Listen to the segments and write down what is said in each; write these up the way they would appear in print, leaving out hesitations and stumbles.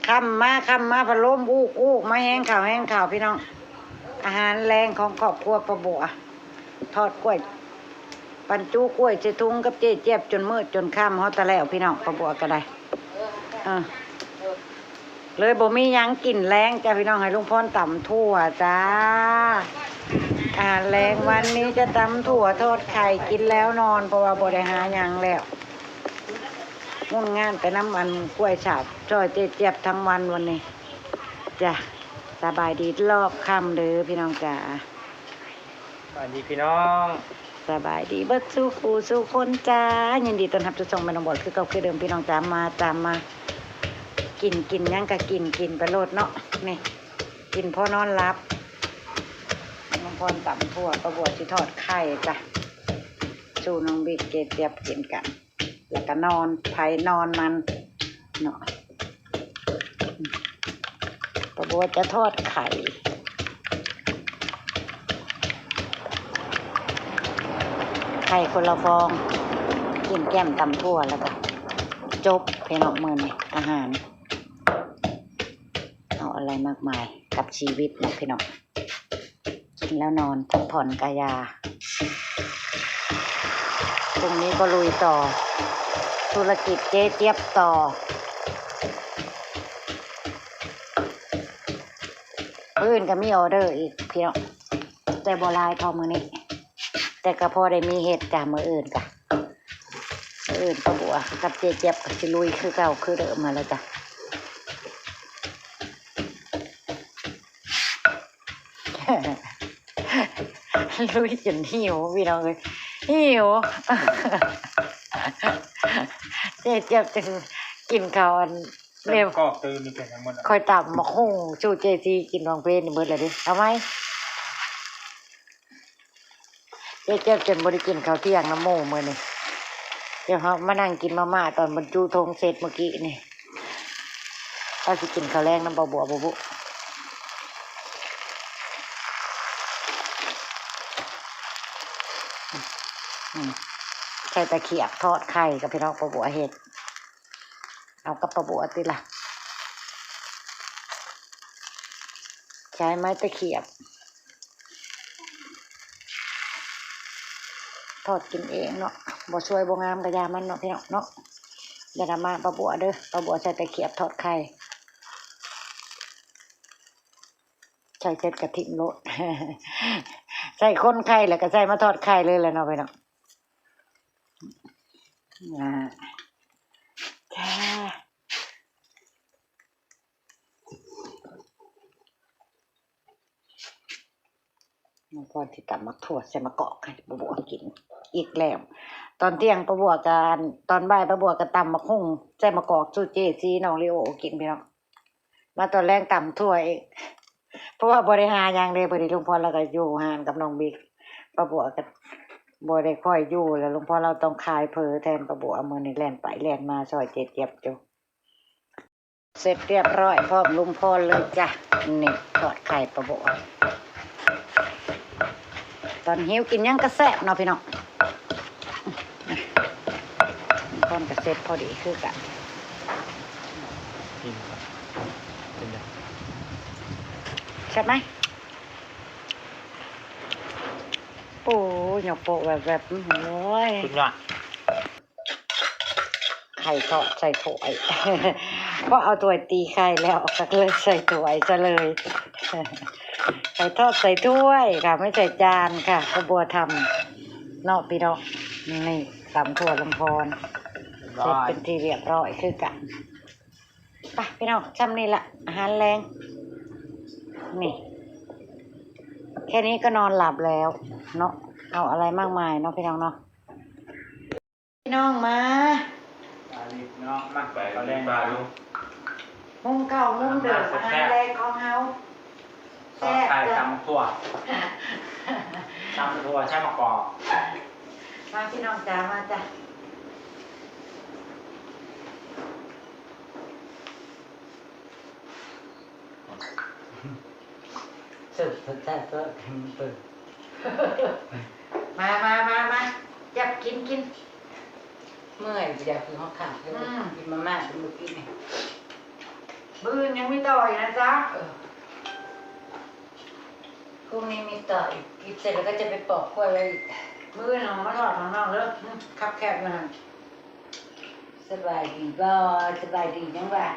คำมาพะโล้มอู้มาแห้งข่าวพี่น้องอาหารแรงของครอบครัวประบัวทอดกล้วยปันจูกล้วยเจทุงกับเจ๊เจี๊ยบจนมืดจนค่ำฮอตตะแล้วพี่น้องประบัวก็ได้เลยบ่มียังกินแรงจ้าพี่น้องให้ลุงพรตำทั่วจ้าอาหารแรงวันนี้จะตำถั่วทอดไข่กินแล้วนอนเพราะว่าบ่ได้หายังแล้วมุ่งงานไปน้ำมันกล้วยฉาบช่อยเจี๊ยบทั้งวันนี้จ้ะสบายดีรอบค่ำเด้อพี่น้องจ้าสวัสดีพี่น้อง สบายดีเบิดสู้คู่สู้คนจ้ายินดีต้อนรับทุกท่านไปน้องบอดคือเก่าคือเดิมพี่น้องจ้ามาตามมากินยังก็กินไปโลดเนาะนี่กินพอนอนรับน้องพรต่ำทั่วประบวดที่ทอดไข่จ้ะชูน้องบิ๊กเจี๊ยบกินกันแล้วก็นอนไผ่นอนมันเนาะประบวดจะทอดไข่คนละฟองกินแก้มตำทั่วแล้วก็จบพี่น้องมื้อนี้อาหารเอาอะไรมากมายกับชีวิตนะพี่น้องกินแล้วนอนพักผ่อนกายาตรงนี้ก็ลุยต่อธุรกิจเจ๊เจี๊ยบต่ออื่นก็มีออเดอร์อีกพี่น้องแต่บ่หลายเท่ามื้อนี้แต่ก็พอได้มีเห็ดจากมืออื่นจ้ะมืออื่นก็บัวกับเจี๊ยบกับสิลุยคือเก่าคือเดิมมาแล้วจ้ะลุยจนหิวพี่น้องเลยหิวเจี๊ยบจะกินข้าวอันเร็วก็ตื่นนี่เป็นทั้งหมดคอยตับมาคุ้งชูเจซีกินรองเพลนเบิดเลยดิเอาไหมเจี๊ยบจนบริกินข้าวเที่ยงน้ำโม่เมื่อนี่เดี๋ยวเขามานั่งกินมาม่าตอนบรรจุธงเสร็จเมื่อกี้นี่เขาจะกินข้าวแรงน้ำบัวบุใส่ตะเขียบทอดไข่กับพี่น้องปลาบัวเห็ดเอากับปลาบัวติละใช้ไม้ตะเขียบทอดกินเองเนาะบ่ช่วยบ่งามกระยามันเนาะพี่น้องเนาะอย่าดราม่าปลาบัวเด้อปลาบัวใส่ตะเขียบทอดไข่ใส่เจ็ดกระถิ่นโลด ใส่ข้นไข่แล้วก็ใส่มาทอดไข่เลยแหละเนาะพี่น้องจ้าน้องพรที่ตับมักถั่วใส่มะกอกให้ปลาบัวกินอีกแล้วตอนเที่ยงปลาบัวกันตอนบ่ายปลาบัวก็ตำมะหุ่งใส่มะกอกซูเจซีน้องลิโอกินพี่น้องมาตอนแรกตำถั่วเองเพราะว่าบริหารอย่างเดียวพอดีลุงพรเราก็อยู่ห่างกับน้องบิ๊กปลาบัวก็บ่ได้ค่อยอยู่แล้วลุงพรเราต้องคายเพอแทนปลาบัวมือในแล่นไปแล่นมาซอยเจ็บจูเสร็จเรียบร้อยพร้อมลุงพรเลยจ้ะนี่ทอดไข่ปลาบัวตอนหิวกินยังกระแซบเนาะพี่น้องพรกระเซ็ตพอดีคือกันใช่ไหมโอ้ยหยกโปะแบบโอ้ยคุณยอดไข่ทอดใส่ถ้วย เพราะเอาถ้วยตีไข่แล้วก็เลยใส่ถ้วยซะเลยไข่ทอดใส่ถ้วยค่ะไม่ใส่จานค่ะกระบัวทำนอกพี่น้องนี่ตำถั่วลำพรเสร็จเป็นทีเรียบร้อยคือกันไปพี่น้องจำนี่ละอาหารแรงนี่แค่นี้ก็นอนหลับแล้วเนาะเอาอะไรมากมายเนาะพี่น้องเนาะพี่น้องมาน้องมาเขาแรงบาลูมุมเก่ามุมเดิมอาหารแรงของเฮาทอดไข่ตำถั่วใช่มะกอกมาพี่น้องจ๋ามาจ้ะสุดแต่ก็เปิดมาจับกินเมื่อยเดี๋ยวคือห้องขาดกินมาม่าเป็นเมื่อกี้นี่ มื้อยังไม่ต่อยนะจ๊ะพรุ่งนี้มีต่อยกินเสร็จแล้วก็จะไปปอกกล้วยเลยมื้อน้องมาทอดของน้องเด้อคับแคบมาสบายดีบ่สบายดีจังว่า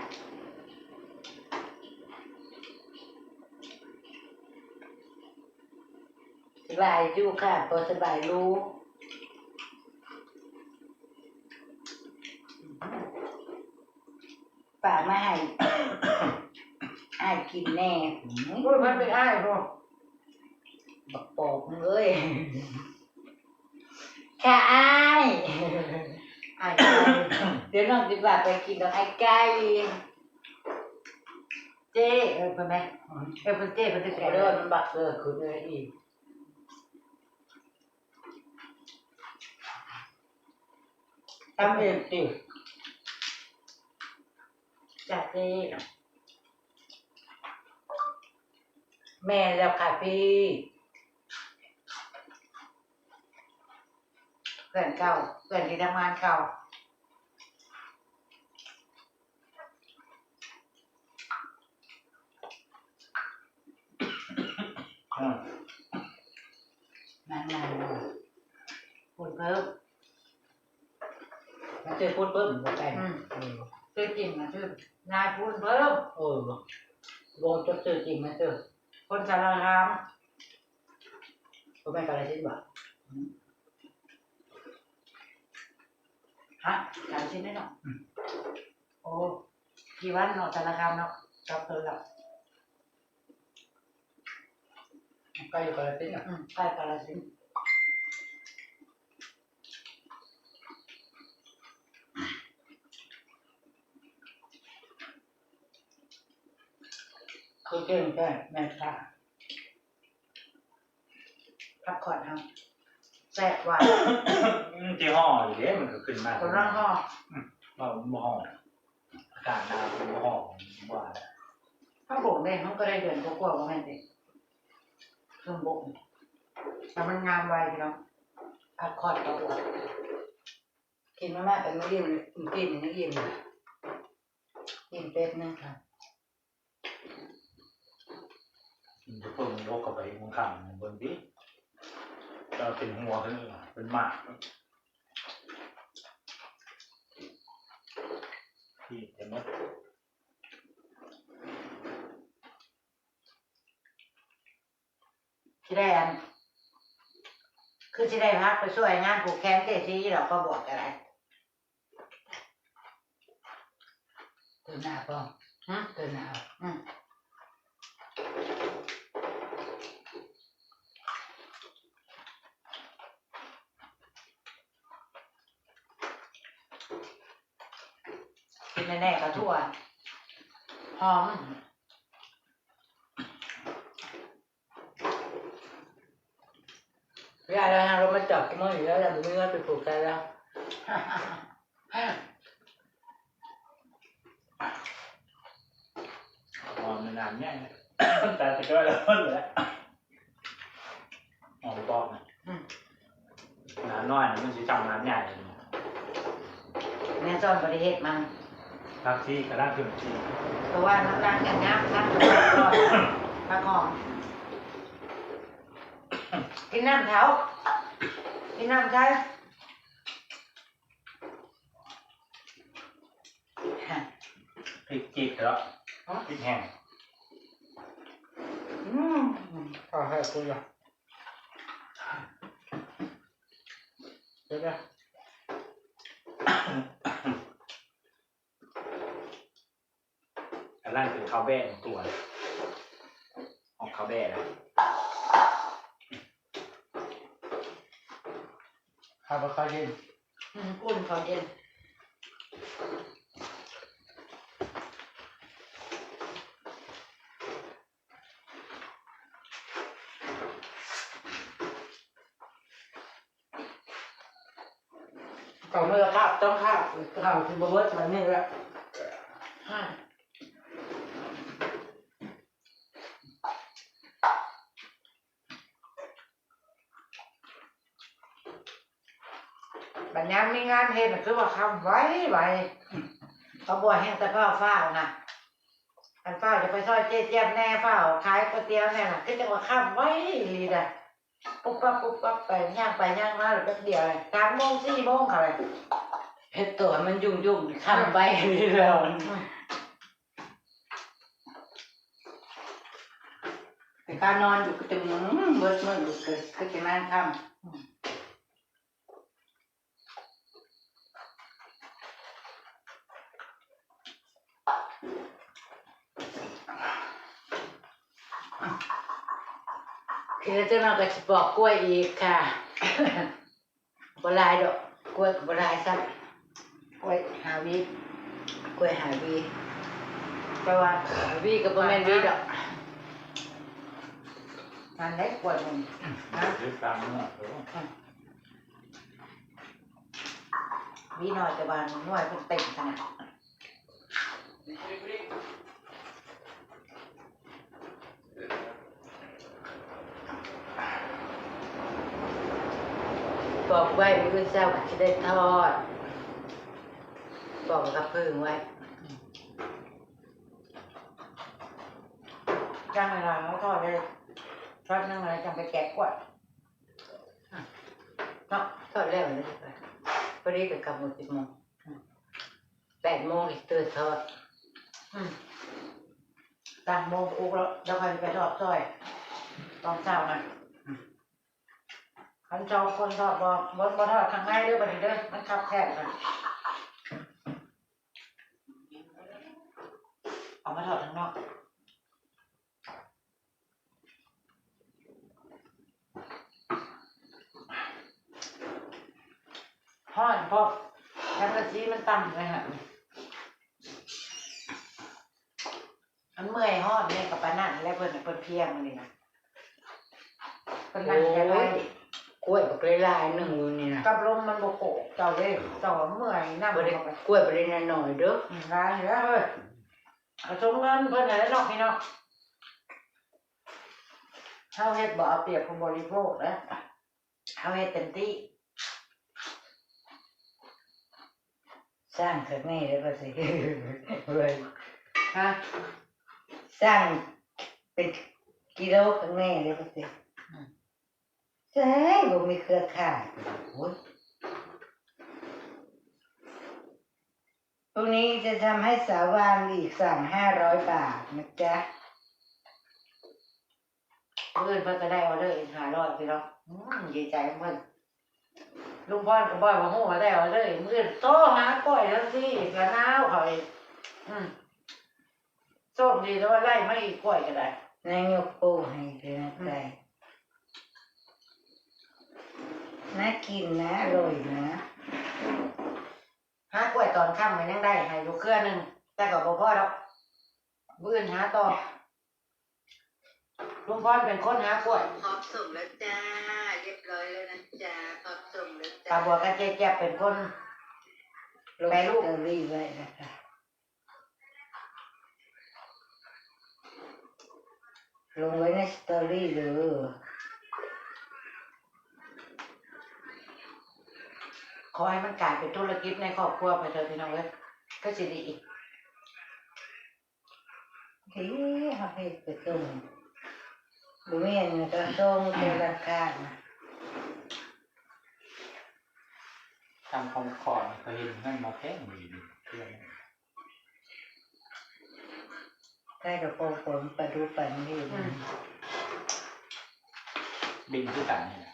สบายอยู่ค่ะพอสบายรู้ป่ามาให้ อ้ายกินแน่โอ้ยมันเป็นอ้ายบ่บักปอกมึงเอ้ยค่ะอ้ายอ้ายไก่เดี๋ยวน้องสิว่าไปกินดอกไอ้ไก่เจ๊ไปไหมเพิ่นเจ๊เพิ่นจะแก่เด้อมันบักคือเลยอีกทำเองสิจัดเจ๊แม่แล้วค่ะพี่เพื่อนเก่าเพื่อนที่ทำงานเก่านั่นพูดเพิ่มมันจะพูดเพิ่มหัวใจชื่อจริงนะชื่อนายพูดเพิ่มวงจดชื่อจริงไหมเจอคนสารคามก็ไม่การชิ้นบ่ฮะการชิ้นได้เนาะโอ้กี่วันเนาะสารคามเนาะจับตัวละใกล้อยู่การชิ้นใกล้กาฬสินธุ์คือเก่งแค่แม่ค้าพักผ่อนครับแซ่บหวาน ที่ห่ออยู่เด้มันก็ขึ้นมา คนร่างห่อว่าบ่ห่ออากาศหนาวบ่ห่อว่าแล้ว ถ้าโบกได้มันก็ได้เดือนกว่าๆก็แม่นสิเครื่องโบกแต่มันงามไวพี่น้องพักผ่อนก็บ่กินมากๆเป็นมื้อเดียวเลยกินอย่างนี้อิ่มเลยอิ่มเป็ดนึงค่ะ จะเพิ่มโลกเข้าไปบางครั้งบนนี้ก็เป็นหัวขึ้นเป็นหมากที่จะมัดที่ได้อันคือที่ได้พักไปช่วยงานผูกแขนเจ๊ซีเราก็บอกอะไร เตือนหน้าป้องเตือนหน้ากินแน่ๆก็ทั่วหอมเวลาเรามาจับกันมาอยู่แล้วเราไม่งั้นไปปลูกกันแล้วหอมนานเนี่ยแต่ก็แล้วเลยหอมบอกนะน้ำน้อยมันจะจำน้ำใหญ่แม่ซ่อนบริเหตุมัน ทักซี่กระด้างถึงที่ เพราะว่าน้ำตาลอย่างนี้น้ำตาลร้อนผักหอมกินน้ำเท้ากินน้ำใช่พริกจีบแล้วพริกแห้งให้คุณละเดี๋ยวนะกระด้างถึงข้าวแบ่ตัวออกข้าวแบ่แล้ว ข้าวข้าวเย็นกุ้งเขาเย็นก่อนเมื่อข้าวต้องข้าวข้าวที่บวชแบบนี้แหละบัดนี้มีงานเฮ็ดคือว่าคำไว้เขาบ่แห้งแต่ข้าวฟ้านะ อันเฝ้าจะไปซอยเจ๊เจี๊ยบแน่เฝ้าขายก๋วยเตี๋ยวแน่น่ะก็จะมาข้ามไว้ลีดอ่ะปุ๊บปั๊บไปย่างมาหรือแป๊บเดียวเลย3 โมง 4 โมงอะไร เฮ็ดตัวมันยุ่งๆค้ำไปเรื่อยๆแต่การนอนอยู่ก็จะเบิดมื้อก็จะนั่งค่ำคือเจ้าน้องก็จะปอกกล้วยอีกค่ะ บ่หลายดอกกล้วยก็บ่หลายซักกล้วยหาวีกล้วยหาวีแต่ว่าวีก็บ่แม่นวีดอก มันเล็กกว่ามึงนะ หรือตามเนื้อ วิน้อยจะบานน้อยเป็นเต็มขนาดบอกไว้มื้อเช้าก็สิได้ทอดบอกกับพึ่งไว้ จ้างเวลาเขาทอดเลยทอดนั่งอะไรจังไปแกะกวดเนาะ ทอดแล้วเลยค่ะพอดีก็กลับหมด10 โมง8 โมงอีกตื่นทอด ตั้งโมงอุกแล้วเดี๋ยวใครไปทอดซอยตอนเช้านะคันจองคนทอดบ่ทอดทางในเด้อบัดนี้เด้อมันคับแคบกันเอามาทอดทางนอกห้อนพอแคมกะซีมันต่ำเลยฮะมันเมื่อยห้อนเนี่ยกับปานนั่นแล้วเพิ่นเพียงมันนี่นะเพิ่นนั่งจะได้ กล้วยบักหลายๆนึงอยู่นี่นะ กับลมมันโบโกะเจ้าเด้เจ้าเมื่อยนั่ง บ่ได้ ลงไป กล้วยบ่ได้น้อยๆเด้อ ร้ายอยู่แล้วเฮ้ยเอาสมเงินเพิ่นอะไรเนาะพี่เนาะเฮาเฮ็ดบ่เอาเปรียบผู้บริโภคนะเฮาเฮ็ดเต็มที่ สร้างข้างในแล้วก็สิ เว้ย ฮะ สร้างเป็นกิโลข้างในแล้วก็สิใช่บ่มีเครือข่ายโอ้ยพรุ่งนี้จะทำให้สาวานอีกสั่ง500 บาทนะจ๊ะ เพิ่นก็ได้ออเดอร์อีก500พี่เนาะดีใจเพิ่นลุงพ่อก็บอกว่าฮู้ว่าได้ออเดอร์อีกมื้อโตหาก้อยแล้วสิกระนาวเขาอีกโชคดีแล้วว่าไล่มาอีกก้อยก็ได้ นายยกโป้ให้เลยนะใจน่ากินนะอร่อยนะ หากล้วยตอนค่ำมันยังได้ให้อยู่เครือหนึงแต่ก็บ่พอดอกมื้ออื่นหาต่อลุงพ่อเป็นคนหากล้วย พร้อมส่งแล้วจ้าเรียบร้อยแล้วนะจ๊ะพร้อมส่งแล้ว ตา จ้า บัวกับเจ๊แจ๊บเป็นคน ลง แปรรูป สตอรี่ไว้นะคะลงไว้ในสตอรี่เลย ขอให้มันกลายเป็นธุรกิจในครอบครัวไปเถอะพี่น้องเอ้ยก็สิดีอีก เฮ้ยเขาให้ไปส่งบุเมียนก็ส่งเจอราคานะ ทำของขอดเขาเห็นให้มาแพงอยู่เพื่อน ใกล้กับโปงผมปลาดูปันนี่นะ บินคือกันนี่แหละ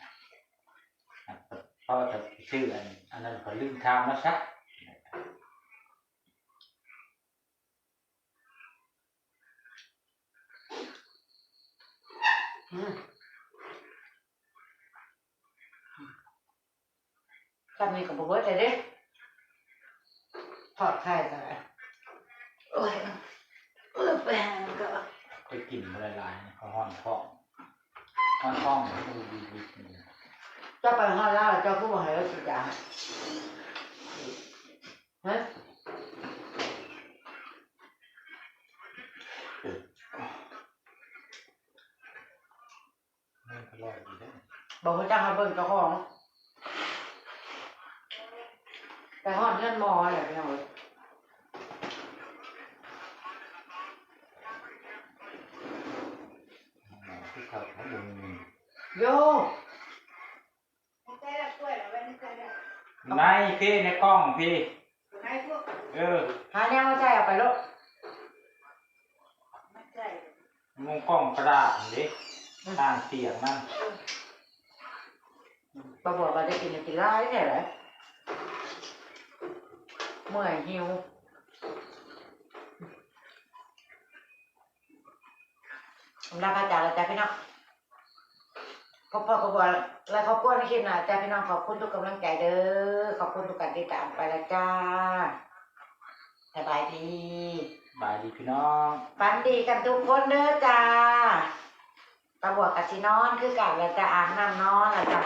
เพราะจะชื่ออันนั้นเขาลืมทางมาซัก ก็มีกับเบิร์ดเลยเด้ทอดไข่กัน โอ้ยไปหาก็ ไปกินละลายเขาห้อนท้องมันก็ดี เจ้าไปห้าล่าเจ้าผู้บริหารสุดยอดฮะ ไม่อร่อยดีได้ บอกว่าเจ้าให้เบิ่งเจ้าของแต่ห้อนเงื่อนมออะไรพี่น้องเอ้ย ครับของบุญ โย ในพี่ในกล้องพี่หาแนวมาใส่เอาไปลูก มุงกล้องกระดาษนี่ข้างเตียงนั่น ปลาบัวก็จะกินร้ายเนี่ยแหละเมื่อยหิวลาพระจ่าแล้วจ้าพี่น้องพ่อปลาบัวและครอบครัวในคลิปหน้าจ้าพี่น้องขอบคุณทุกกำลังใจเด้อขอบคุณทุกการติดตามไปแล้วจ้าสบายดี บายดีพี่น้อง ฝันดีกันทุกคนเด้อจ้าปลาบัวกับสินอนคือกันแล้วจะอาบน้ำนอนแล้วจ้ะ